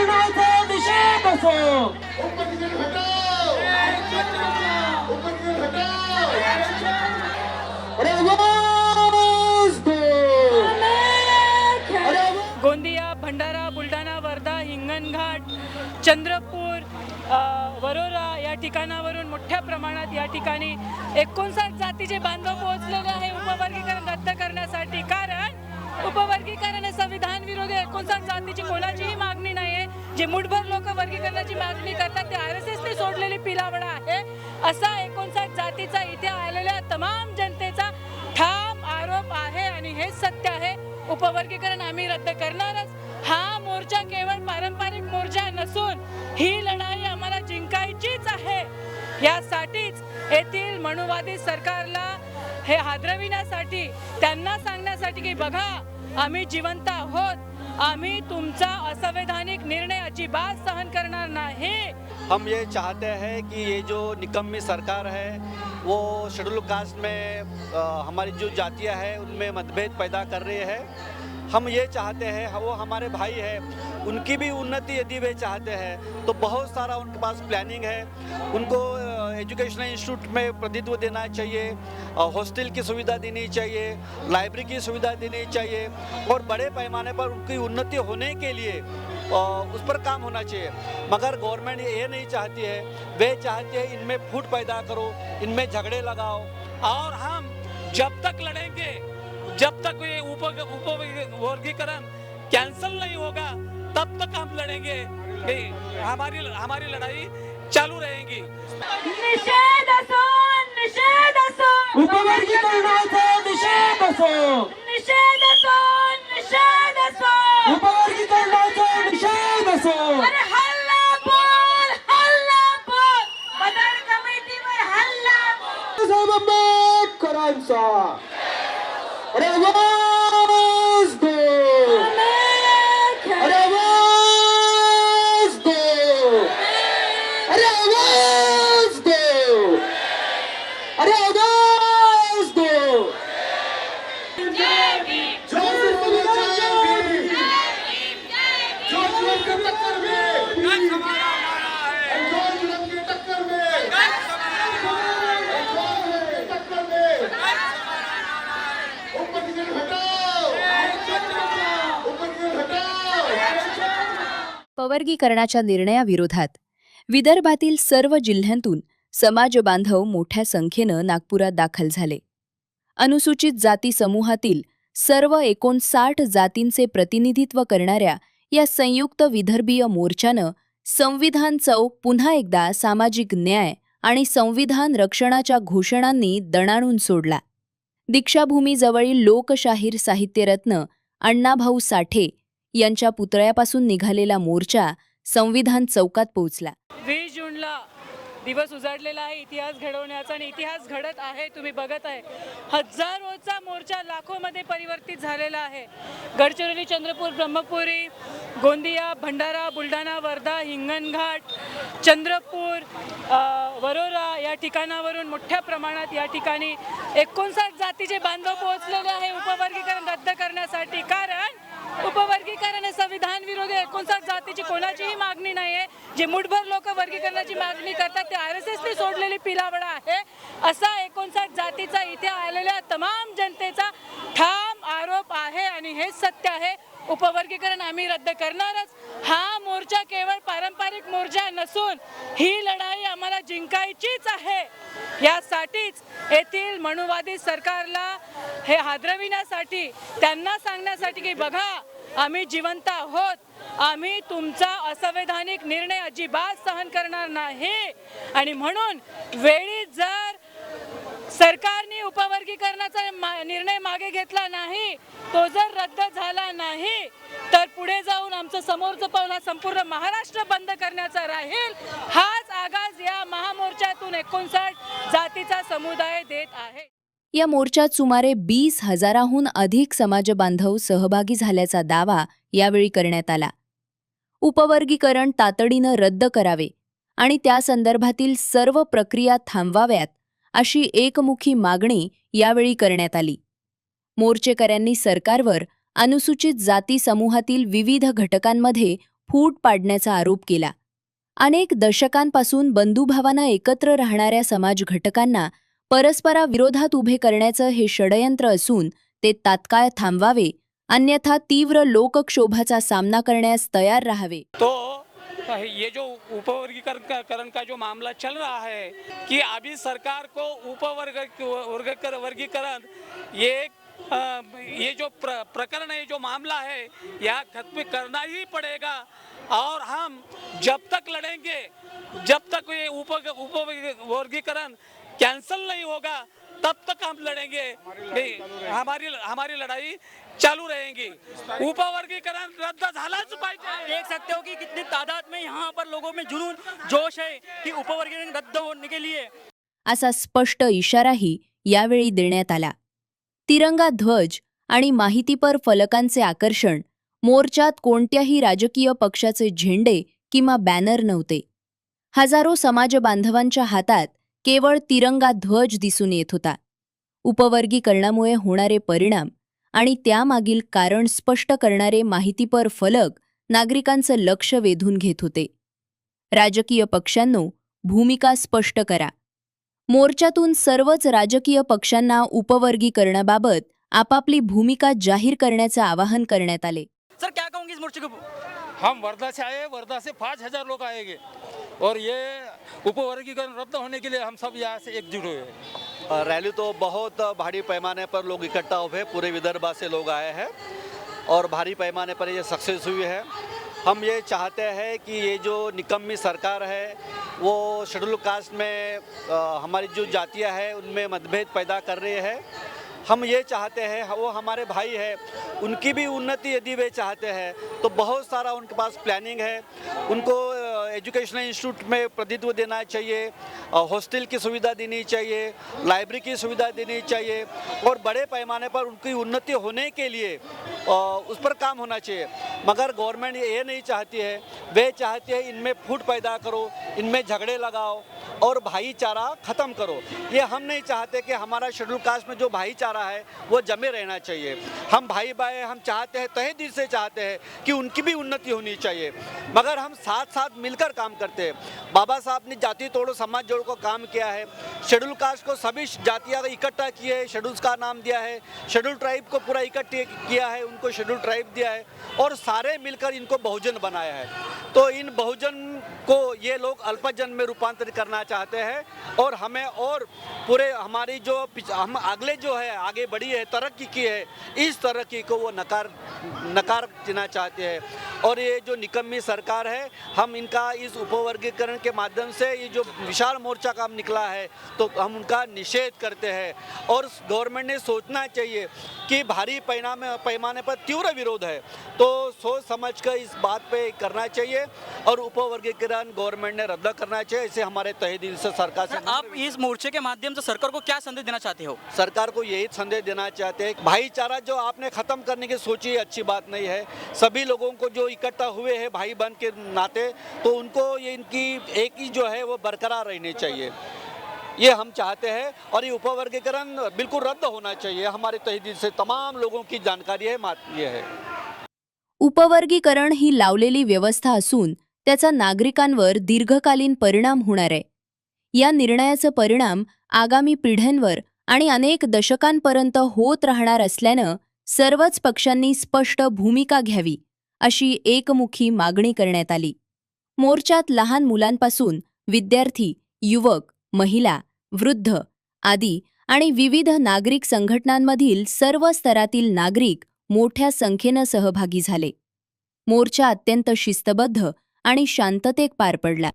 उपवर्गीकरणाचा निषेध असो. उपवर्गीकरण हटाओ, उपवर्गीकरण हटाओ. आवाज दो. गोंदिया, भंडारा, बुलढाणा, वर्धा, हिंगणघाट, चंद्रपूर, वरोरा या ठिकाणावरून मोठ्या प्रमाणात या ठिकाणी 59 जातीचे बांधव पोहोचलेले आहे उपवर्गीकरण रद्द करण्यासाठी. कारण उपवर्गीकरण हे संविधान विरोधी 59 जातीची कोणाचीही मागणी नाही आहे. जे मुठभर लोक वर्गीकरणाची मागणी करतात ते RSSने सोडलेली पिलावडा आहे. असा 59 जातीचा इथे आलेल्या तमाम जनतेचा ठाम आरोप आहे आणि हे सत्य आहे. उपवर्गीकरण आम्ही रद्द करणारच. हा मोर्चा केवळ पारंपरिक मोर्चा नसून ही लढाई आम्हाला जिंकायचीच आहे. यासाठीच येथील मनुवादी सरकारला हे हादरविण्यासाठी, त्यांना सांगण्यासाठी की बघा आम्ही जिवंत आहोत, आम्ही तुमचा असंवैधानिक निर्णय अजिबात सहन करणार नाही. हम ये चाहते हैं कि ये जो निकम्मी सरकार है वो शेड्यूल कास्ट में हमारी जो जातियाँ हैं उनमें मतभेद पैदा कर रही है. हम ये चाहते हैं, वो हमारे भाई है, उनकी भी उन्नति यदि वे चाहते हैं तो बहुत सारा उनके पास प्लानिंग है. उनको एजुकेशनल इंस्टीट्यूट में प्रतिनिधित्व देना चाहिए, हॉस्टल की सुविधा देनी चाहिए, लाइब्रेरी की सुविधा देनी चाहिए और बड़े पैमाने पर उनकी उन्नति होने के लिए उस पर काम होना चाहिए. मगर गवर्नमेंट ये नहीं चाहती है, वे चाहती है इनमें फूट पैदा करो, इनमें झगड़े लगाओ. और हम जब तक लड़ेंगे, जब तक ये उपवर्गीकरण कैंसिल नहीं होगा तब तक हम लड़ेंगे. हमारी लड़ाई चालू रहेगी. निषेध असो, निषेध असो, उपवर्गीकरणाचा निषेध असो. निषेध असो, निषेध असो. उपवर्गीकरणाचा निषेध असो. अरे हल्ला बोल, हल्ला बोल. बदर कमिटीवर हल्ला बोल. साहेब आंबेडकरांचा. अरे आवाज दो. अरे आवाज दो. अरे आवाज दो. अरे आवाज दो. जो मोर्चा भी, जो जुलम के टक्कर में, जो जुलम के टक्कर में, टक्कर में, उपवर्गीकरण हटाओ, उपवर्गीकरण हटाओ. उपवर्गीकरणाच्या निर्णयाविरोधात विदर्भातील सर्व जिल्ह्यांतून समाज बांधव मोठ्या संख्येनं नागपुरात दाखल झाले. अनुसूचित जाती समूहातील सर्व 59 जातींचे प्रतिनिधित्व करणाऱ्या या संयुक्त विदर्भीय मोर्चानं संविधान चौक पुन्हा एकदा सामाजिक न्याय आणि संविधान रक्षणाच्या घोषणांनी दणाणून सोडला. दीक्षाभूमीजवळील लोकशाहीर साहित्यरत्न अण्णाभाऊ साठे यांच्या पुतळ्यापासून निघालेला मोर्चा संविधान चौकात पोहोचला. 20 जूनला दिवस उजाडलेला आहे इतिहास घडवण्याचा आणि इतिहास घडत आहे. तुम्ही बघत आहे हजारोचा मोर्चा लाखोमध्ये परिवर्तित झालेला आहे. गडचिरोली, चंद्रपूर, ब्रह्मपुरी, गोंदिया, भंडारा, बुलढाणा, वर्धा, हिंगणघाट, चंद्रपूर, वरोरा या ठिकाणावरून मोठ्या प्रमाणात या ठिकाणी 59 जातीचे बांधव पोहोचलेले आहे उपवर्गीकरण रद्द करण्यासाठी. कारण उपवर्गीकरण हे संविधान विरोधी 59 जातीची कोणाचीही मागणी नाही आहे. जे मुठभर लोक वर्गीकरणाची मागणी करतात ते RSSने सोडलेली पिलावडा आहे. असा 59 जातीचा इथे आलेल्या तमाम जनतेचा ठाम आरोप आहे आणि हे सत्य आहे. उपवर्गीकरण आम्ही रद्द करणारच. हा मोर्चा केवळ पारंपरिक मोर्चा नसून ही लढाई आम्हाला जिंकायचीच आहे. यासाठीच येथील मनुवादी सरकारला हे हादरविण्यासाठी, त्यांना सांगण्यासाठी की बघा आम्ही जिवंत आहोत, आम्ही तुमचा असंवैधानिक निर्णय अजिबात सहन करणार नाही. आणि म्हणून वेळी जर सरकारने उपवर्गीकरणाचा निर्णय मागे घेतला नाही, तो जर रद्द झाला नाही तर पुढे जाऊन आमचं समोरचं पाऊल हा संपूर्ण महाराष्ट्र बंद करण्याचा राहील. हाच आगाज या महामोर्चातून 59 जातीचा समुदाय देत आहे. या मोर्चात सुमारे 20,000हून अधिक समाजबांधव सहभागी झाल्याचा दावा यावेळी करण्यात आला. उपवर्गीकरण तातडीनं रद्द करावे आणि त्या संदर्भातील सर्व प्रक्रिया थांबवाव्यात अशी एकमुखी मागणी यावेळी करण्यात आली. मोर्चेकऱ्यांनी सरकारवर अनुसूचित जाती समूहातील विविध घटकांमध्ये फूट पाडण्याचा आरोप केला. अनेक दशकांपासून बंधुभावानं एकत्र राहणाऱ्या समाज घटकांना परस्पराविरोधात उभे करण्याचं हे षडयंत्र असून ते तात्काळ थांबवावे, अन्यथा तीव्र लोकक्षोभाचा सामना करण्यास तयार राहावे. तो ये जो उपवर्गीकरण का जो मामला चल रहा है कि अभी सरकार को वर्गीकरण ये जो प्रकरण है, जो मामला है, यह खत्म करना ही पड़ेगा. और हम जब तक लड़ेंगे, जब तक ये उपवर्गीकरण कैंसिल नहीं होगा, तब तक हम लड़ेंगे. हमारी लड़ाई चालू रहेगी. उपवर्गीकरण रद्द झालाच पाहिजे. देख सकते हो कि कितनी तादाद में यहाँ पर लोगों में जुनून जोश है कि उपवर्गीकरण रद्द होने के लिए. असा स्पष्ट इशाराही यावेळी देण्यात आला. तिरंगा ध्वज आणि माहितीपर फलकांचे आकर्षण, मोर्चात कोणत्याही राजकीय पक्षाचे झेंडे किंवा बॅनर नव्हते. हजारो समाज बांधवांच्या हातात केवळ तिरंगा ध्वज दिसून येत होता. उपवर्गीकरणामुळे होणारे परिणाम आणि त्यामागील कारण स्पष्ट करणारे माहितीपर फलक नागरिकांचं लक्ष वेधून घेत होते. राजकीय पक्षांनो, भूमिका स्पष्ट करा. मोर्चातून सर्वच राजकीय पक्षांना उपवर्गीकरणाबाबत आपापली भूमिका जाहीर करण्याचं आवाहन करण्यात आले. सर क्या कहूंगी इस मोर्चे को? हम वर्धा से आए, वर्धा से 5,000 लोग आएंगे और ये उपवर्गीकरण रद्द होने के लिए हम सब यहाँ से एकजुट हुए हैं. रैली तो बहुत भारी पैमाने पर लोग इकट्ठा हुए, पूरे विदर्भ से लोग आए हैं और भारी पैमाने पर ये सक्सेस हुई है. हम ये चाहते हैं कि ये जो निकम्मी सरकार है वो शेड्यूल कास्ट में हमारी जो जातियाँ हैं उनमें मतभेद पैदा कर रही है. हम ये चाहते हैं, वो हमारे भाई है, उनकी भी उन्नति यदि वे चाहते हैं तो बहुत सारा उनके पास प्लानिंग है. उनको एजुकेशनल इंस्टीट्यूट में प्रतिनिधित्व देना चाहिए, हॉस्टल की सुविधा देनी चाहिए, लाइब्रेरी की सुविधा देनी चाहिए और बड़े पैमाने पर उनकी उन्नति होने के लिए उस पर काम होना चाहिए. मगर गवर्नमेंट ये नहीं चाहती है, वे चाहती है इनमें फूट पैदा करो, इनमें झगड़े लगाओ और भाईचारा ख़त्म करो. ये हम नहीं चाहते कि हमारा शेड्यूल कास्ट में जो भाईचारा है वो जमे रहना चाहिए. हम भाई भाई हम चाहते हैं, तहे दिल से चाहते हैं कि उनकी भी उन्नति होनी चाहिए, मगर हम साथ साथ मिलकर काम करते हैं. बाबा साहब ने जाति तोड़ो समाज जोड़ो को काम किया है. शेड्यूल कास्ट को सभी जातियाँ इकट्ठा किए, शेड्यूल्स का नाम दिया है, शेड्यूल ट्राइब को पूरा इकट्ठे किया है, उनको शेड्यूल ट्राइब दिया है और सारे मिलकर इनको बहुजन बनाया है. तो इन बहुजन को ये लोग अल्पजन में रूपांतरित करना चाहते हैं और हमें और पूरे हमारी जो हम अगले जो है आगे बढ़ी है, तरक्की की है, इस तरक्की को वो नकार देना चाहते हैं. और ये जो निकम्मी सरकार है, हम इनका इस उपवर्गीकरण के माध्यम से ये जो विशाल मोर्चा काम निकला है तो हम उनका निषेध करते हैं. और गवर्नमेंट ने सोचना चाहिए कि भारी पैमाने पर तीव्र विरोध है तो सोच समझ कर इस बात पे करना चाहिए और उपवर्गीकरण गवर्नमेंट ने रद्द करना चाहिए. इसे हमारे तहे दिल से सरकार से आप इस मोर्चे के माध्यम से सरकार को क्या संदेश देना चाहते हो? सरकार को यही संदेश देना चाहते हैं, भाईचारा जो आपने खत्म करने की सोची अच्छी बात नहीं है. सभी लोगों को जो इकट्ठा हुए हैं भाई बहन के नाते, तो उनको ये इनकी एक ही जो है वो बरकरार रहनी चाहिए. ये हम चाहते हैं और ये उपवर्गीकरण बिल्कुल रद्द होना चाहिए. हमारे तहे दिल से तमाम लोगों की जानकारी है, ये है. उपवर्गीकरण ही लावलेली व्यवस्था असून त्याचा नागरिकांवर दीर्घकालीन परिणाम होणार आहे. या निर्णयाचा परिणाम आगामी पिढ्यांवर आणि अनेक दशकांपर्यंत होत राहणार असल्यानं सर्वच पक्षांनी स्पष्ट भूमिका घ्यावी, अशी एकमुखी मागणी करण्यात आली. मोर्चात लहान मुलांपासून विद्यार्थी, युवक, महिला, वृद्ध आदी आणि विविध नागरिक संघटनांमधील सर्व स्तरातील नागरिक मोठ्या संख्येनं सहभागी झाले. मोर्चा अत्यंत शिस्तबद्ध आणि शांततेत पार पडला.